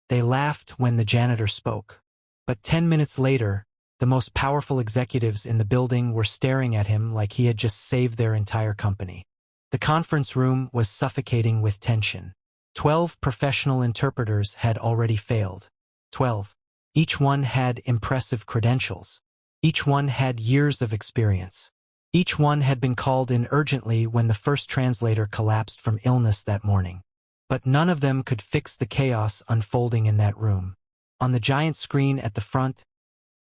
They laughed when the janitor spoke. But 10 minutes later, the most powerful executives in the building were staring at him like he had just saved their entire company. The conference room was suffocating with tension. 12 professional interpreters had already failed. 12. Each one had impressive credentials. Each one had years of experience. Each one had been called in urgently when the first translator collapsed from illness that morning. But none of them could fix the chaos unfolding in that room. On the giant screen at the front,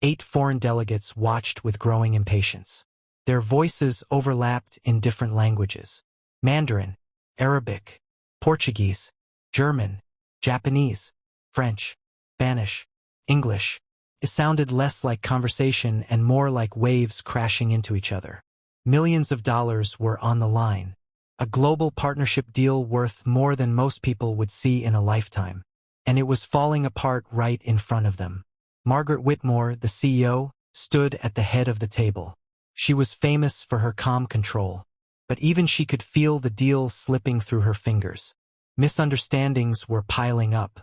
8 foreign delegates watched with growing impatience. Their voices overlapped in different languages: Mandarin, Arabic, Portuguese, German, Japanese, French, Spanish, English. It sounded less like conversation and more like waves crashing into each other. Millions of dollars were on the line. A global partnership deal worth more than most people would see in a lifetime. And it was falling apart right in front of them. Margaret Whitmore, the CEO, stood at the head of the table. She was famous for her calm control, but even she could feel the deal slipping through her fingers. Misunderstandings were piling up.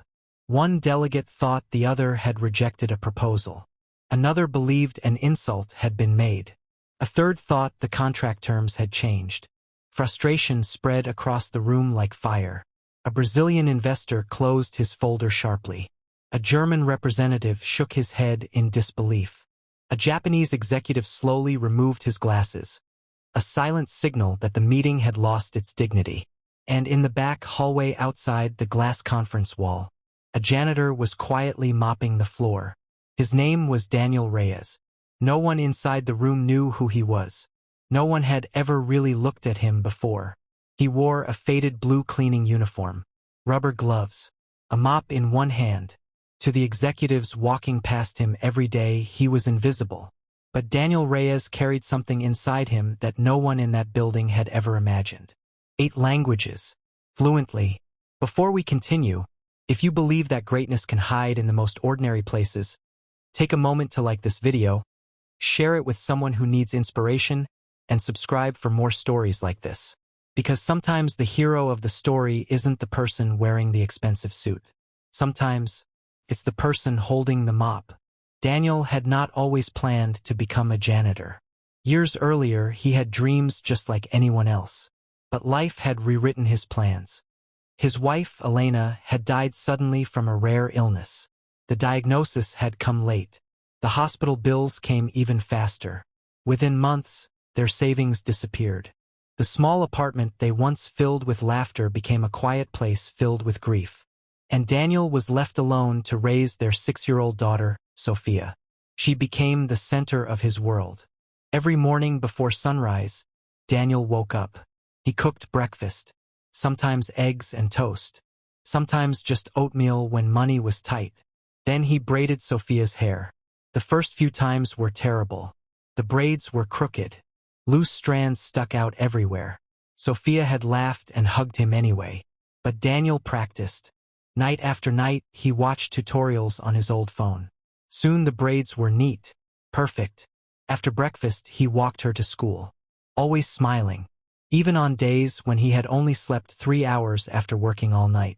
One delegate thought the other had rejected a proposal. Another believed an insult had been made. A third thought the contract terms had changed. Frustration spread across the room like fire. A Brazilian investor closed his folder sharply. A German representative shook his head in disbelief. A Japanese executive slowly removed his glasses. A silent signal that the meeting had lost its dignity. And in the back hallway outside the glass conference wall, a janitor was quietly mopping the floor. His name was Daniel Reyes. No one inside the room knew who he was. No one had ever really looked at him before. He wore a faded blue cleaning uniform, rubber gloves, a mop in one hand. To the executives walking past him every day, he was invisible. But Daniel Reyes carried something inside him that no one in that building had ever imagined. 8 languages, fluently. Before we continue, if you believe that greatness can hide in the most ordinary places, take a moment to like this video, share it with someone who needs inspiration, and subscribe for more stories like this. Because sometimes the hero of the story isn't the person wearing the expensive suit. Sometimes it's the person holding the mop. Daniel had not always planned to become a janitor. Years earlier, he had dreams just like anyone else. But life had rewritten his plans. His wife, Elena, had died suddenly from a rare illness. The diagnosis had come late. The hospital bills came even faster. Within months, their savings disappeared. The small apartment they once filled with laughter became a quiet place filled with grief. And Daniel was left alone to raise their 6-year-old daughter, Sophia. She became the center of his world. Every morning before sunrise, Daniel woke up. He cooked breakfast, sometimes eggs and toast, sometimes just oatmeal when money was tight. Then he braided Sophia's hair. The first few times were terrible. The braids were crooked. Loose strands stuck out everywhere. Sophia had laughed and hugged him anyway. But Daniel practiced. Night after night, he watched tutorials on his old phone. Soon the braids were neat, perfect. After breakfast, he walked her to school, always smiling, even on days when he had only slept 3 hours after working all night.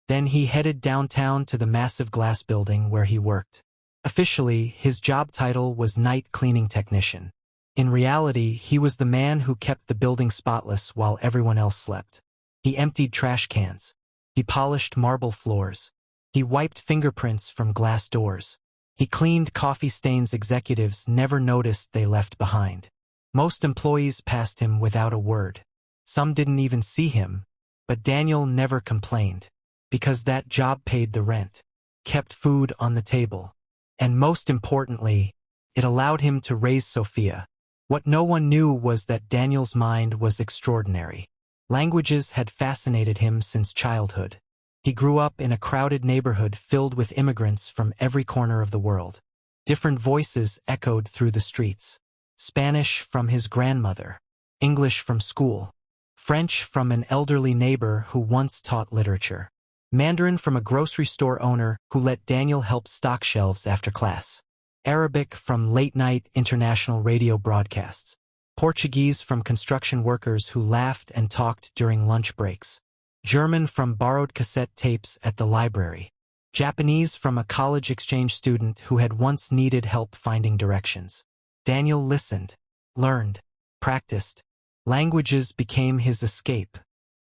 Then he headed downtown to the massive glass building where he worked. Officially, his job title was night cleaning technician. In reality, he was the man who kept the building spotless while everyone else slept. He emptied trash cans. He polished marble floors. He wiped fingerprints from glass doors. He cleaned coffee stains executives never noticed they left behind. Most employees passed him without a word. Some didn't even see him. But Daniel never complained. Because that job paid the rent, kept food on the table. And most importantly, it allowed him to raise Sophia. What no one knew was that Daniel's mind was extraordinary. Languages had fascinated him since childhood. He grew up in a crowded neighborhood filled with immigrants from every corner of the world. Different voices echoed through the streets. Spanish from his grandmother, English from school, French from an elderly neighbor who once taught literature, Mandarin from a grocery store owner who let Daniel help stock shelves after class, Arabic from late-night international radio broadcasts, Portuguese from construction workers who laughed and talked during lunch breaks, German from borrowed cassette tapes at the library. Japanese from a college exchange student who had once needed help finding directions. Daniel listened, learned, practiced. Languages became his escape.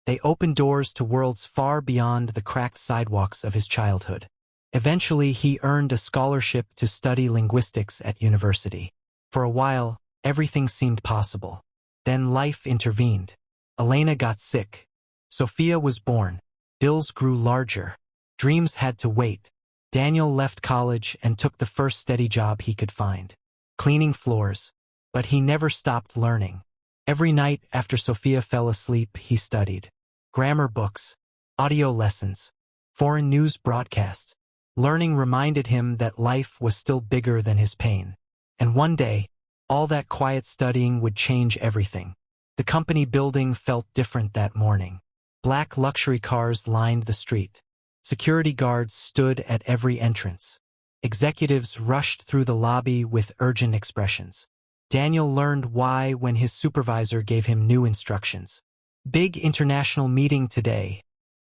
They opened doors to worlds far beyond the cracked sidewalks of his childhood. Eventually, he earned a scholarship to study linguistics at university. For a while, everything seemed possible. Then life intervened. Elena got sick. Sophia was born. Bills grew larger. Dreams had to wait. Daniel left college and took the first steady job he could find, cleaning floors. But he never stopped learning. Every night after Sophia fell asleep, he studied. Grammar books, audio lessons, foreign news broadcasts. Learning reminded him that life was still bigger than his pain. And one day, all that quiet studying would change everything. The company building felt different that morning. Black luxury cars lined the street. Security guards stood at every entrance. Executives rushed through the lobby with urgent expressions. Daniel learned why when his supervisor gave him new instructions. "Big international meeting today,"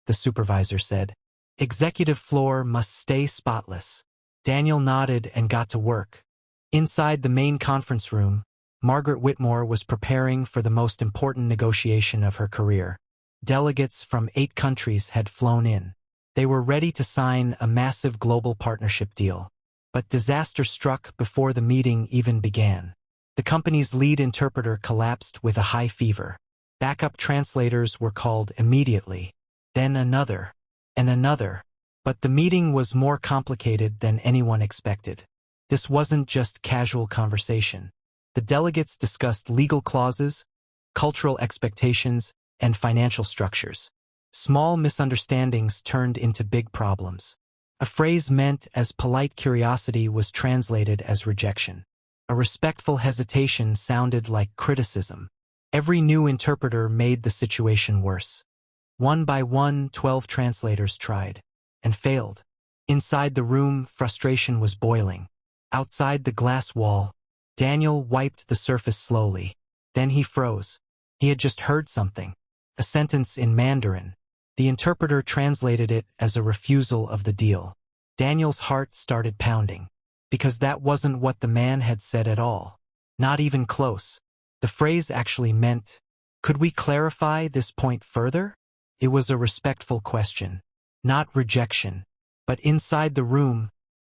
the supervisor said. "Executive floor must stay spotless." Daniel nodded and got to work. Inside the main conference room, Margaret Whitmore was preparing for the most important negotiation of her career. Delegates from 8 countries had flown in. They were ready to sign a massive global partnership deal. But disaster struck before the meeting even began. The company's lead interpreter collapsed with a high fever. Backup translators were called immediately. Then another, and another. But the meeting was more complicated than anyone expected. This wasn't just casual conversation. The delegates discussed legal clauses, cultural expectations, and financial structures. Small misunderstandings turned into big problems. A phrase meant as polite curiosity was translated as rejection. A respectful hesitation sounded like criticism. Every new interpreter made the situation worse. One by one, 12 translators tried, and failed. Inside the room, frustration was boiling. Outside the glass wall, Daniel wiped the surface slowly. Then he froze. He had just heard something. A sentence in Mandarin. The interpreter translated it as a refusal of the deal. Daniel's heart started pounding. Because that wasn't what the man had said at all. Not even close. The phrase actually meant, "Could we clarify this point further?" It was a respectful question, not rejection. But inside the room,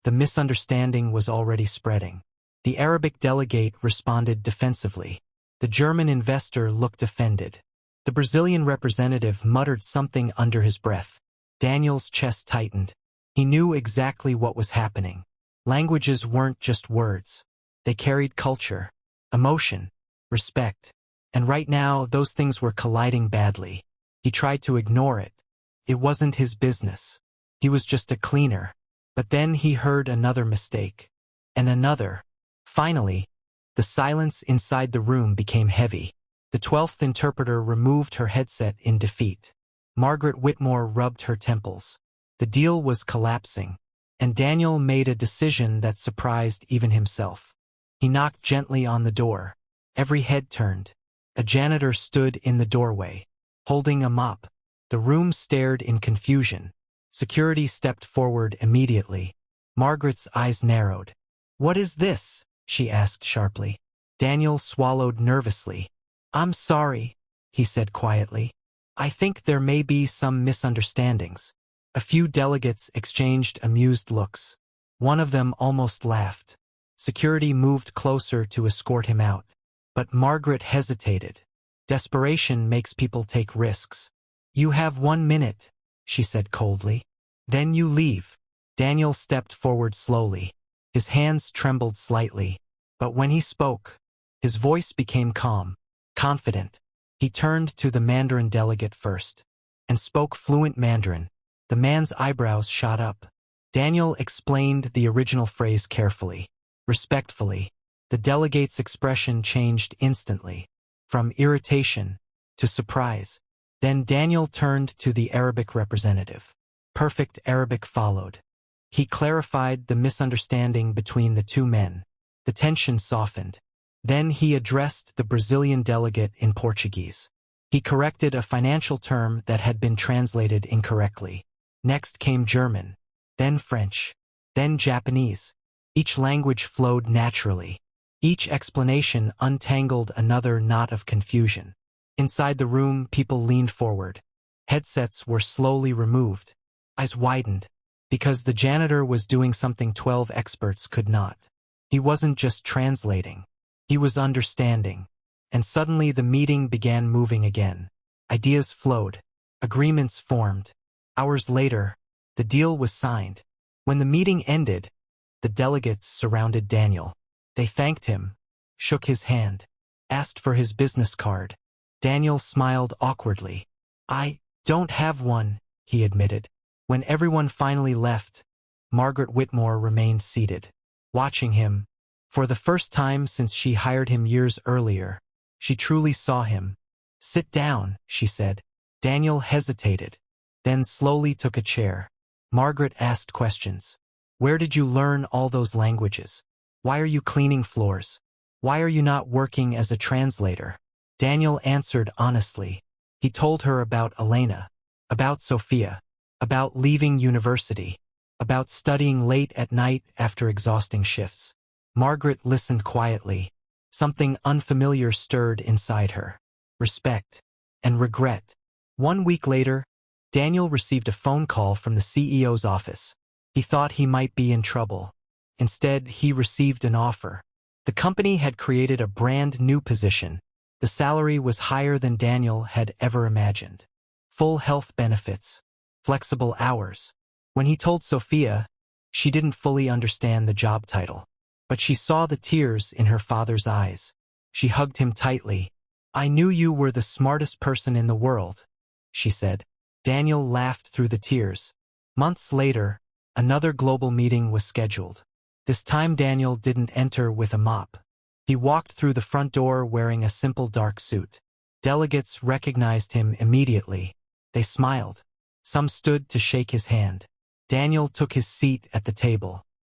the misunderstanding was already spreading. The Arabic delegate responded defensively. The German investor looked offended. The Brazilian representative muttered something under his breath. Daniel's chest tightened. He knew exactly what was happening. Languages weren't just words. They carried culture, emotion, respect. And right now, those things were colliding badly. He tried to ignore it. It wasn't his business. He was just a cleaner. But then he heard another mistake. And another. Finally, the silence inside the room became heavy. The 12th interpreter removed her headset in defeat. Margaret Whitmore rubbed her temples. The deal was collapsing. And Daniel made a decision that surprised even himself. He knocked gently on the door. Every head turned. A janitor stood in the doorway, holding a mop. The room stared in confusion. Security stepped forward immediately. Margaret's eyes narrowed. "What is this?" she asked sharply. Daniel swallowed nervously. "I'm sorry," he said quietly. "I think there may be some misunderstandings." A few delegates exchanged amused looks. One of them almost laughed. Security moved closer to escort him out. But Margaret hesitated. Desperation makes people take risks. "You have 1 minute," she said coldly. "Then you leave." Daniel stepped forward slowly. His hands trembled slightly. But when he spoke, his voice became calm, confident. He turned to the Mandarin delegate first, and spoke fluent Mandarin. The man's eyebrows shot up. Daniel explained the original phrase carefully, respectfully. The delegate's expression changed instantly, from irritation to surprise. Then Daniel turned to the Arabic representative. Perfect Arabic followed. He clarified the misunderstanding between the two men. The tension softened. Then he addressed the Brazilian delegate in Portuguese. He corrected a financial term that had been translated incorrectly. Next came German. then French, then Japanese. Each language flowed naturally. Each explanation untangled another knot of confusion. Inside the room, people leaned forward. Headsets were slowly removed. Eyes widened, because the janitor was doing something 12 experts could not. He wasn't just translating. He was understanding. And suddenly the meeting began moving again. Ideas flowed. Agreements formed. Hours later, the deal was signed. When the meeting ended, the delegates surrounded Daniel. They thanked him, shook his hand, asked for his business card. Daniel smiled awkwardly. "I don't have one," he admitted. When everyone finally left, Margaret Whitmore remained seated, watching him. For the first time since she hired him years earlier, she truly saw him. "Sit down," she said. Daniel hesitated, then slowly took a chair. Margaret asked questions. "Where did you learn all those languages? Why are you cleaning floors? Why are you not working as a translator?" Daniel answered honestly. He told her about Elena, about Sophia, about leaving university, about studying late at night after exhausting shifts. Margaret listened quietly. Something unfamiliar stirred inside her. Respect and regret. 1 week later, Daniel received a phone call from the CEO's office. He thought he might be in trouble. Instead, he received an offer. The company had created a brand new position. The salary was higher than Daniel had ever imagined. Full health benefits, flexible hours. When he told Sophia, she didn't fully understand the job title, but she saw the tears in her father's eyes. She hugged him tightly. "I knew you were the smartest person in the world," she said. Daniel laughed through the tears. Months later, another global meeting was scheduled. This time Daniel didn't enter with a mop. He walked through the front door wearing a simple dark suit. Delegates recognized him immediately. They smiled. Some stood to shake his hand. Daniel took his seat at the table.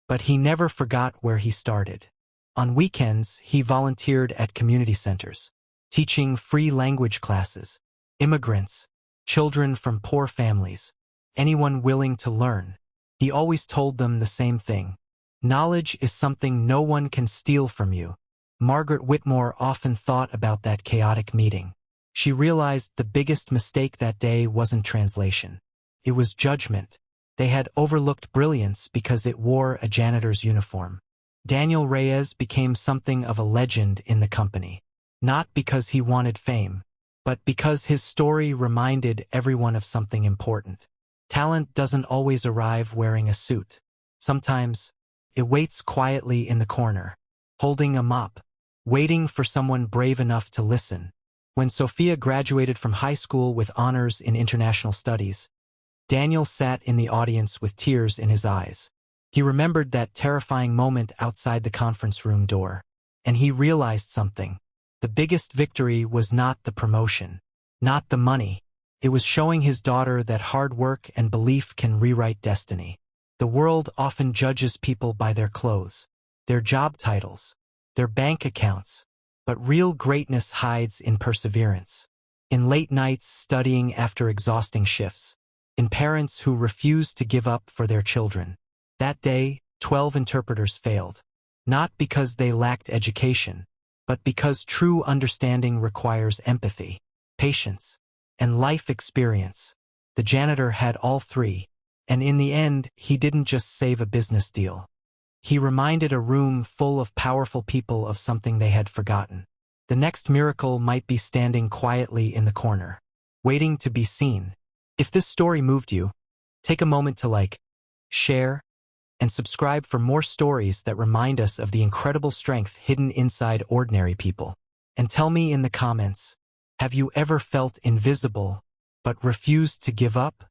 But he never forgot where he started. On weekends, he volunteered at community centers, teaching free language classes, immigrants, children from poor families, anyone willing to learn. He always told them the same thing. Knowledge is something no one can steal from you. Margaret Whitmore often thought about that chaotic meeting. She realized the biggest mistake that day wasn't translation. It was judgment. They had overlooked brilliance because it wore a janitor's uniform. Daniel Reyes became something of a legend in the company. Not because he wanted fame, but because his story reminded everyone of something important. Talent doesn't always arrive wearing a suit. Sometimes, it waits quietly in the corner, holding a mop, waiting for someone brave enough to listen. When Sophia graduated from high school with honors in international studies, Daniel sat in the audience with tears in his eyes. He remembered that terrifying moment outside the conference room door, and he realized something. The biggest victory was not the promotion, not the money. It was showing his daughter that hard work and belief can rewrite destiny. The world often judges people by their clothes, their job titles, their bank accounts, but real greatness hides in perseverance, in late nights studying after exhausting shifts, in parents who refuse to give up for their children. That day, 12 interpreters failed, not because they lacked education, but because true understanding requires empathy, patience, and life experience. The janitor had all three, and in the end, he didn't just save a business deal. He reminded a room full of powerful people of something they had forgotten. The next miracle might be standing quietly in the corner, waiting to be seen. If this story moved you, take a moment to like, share, and subscribe for more stories that remind us of the incredible strength hidden inside ordinary people. And tell me in the comments, have you ever felt invisible but refused to give up?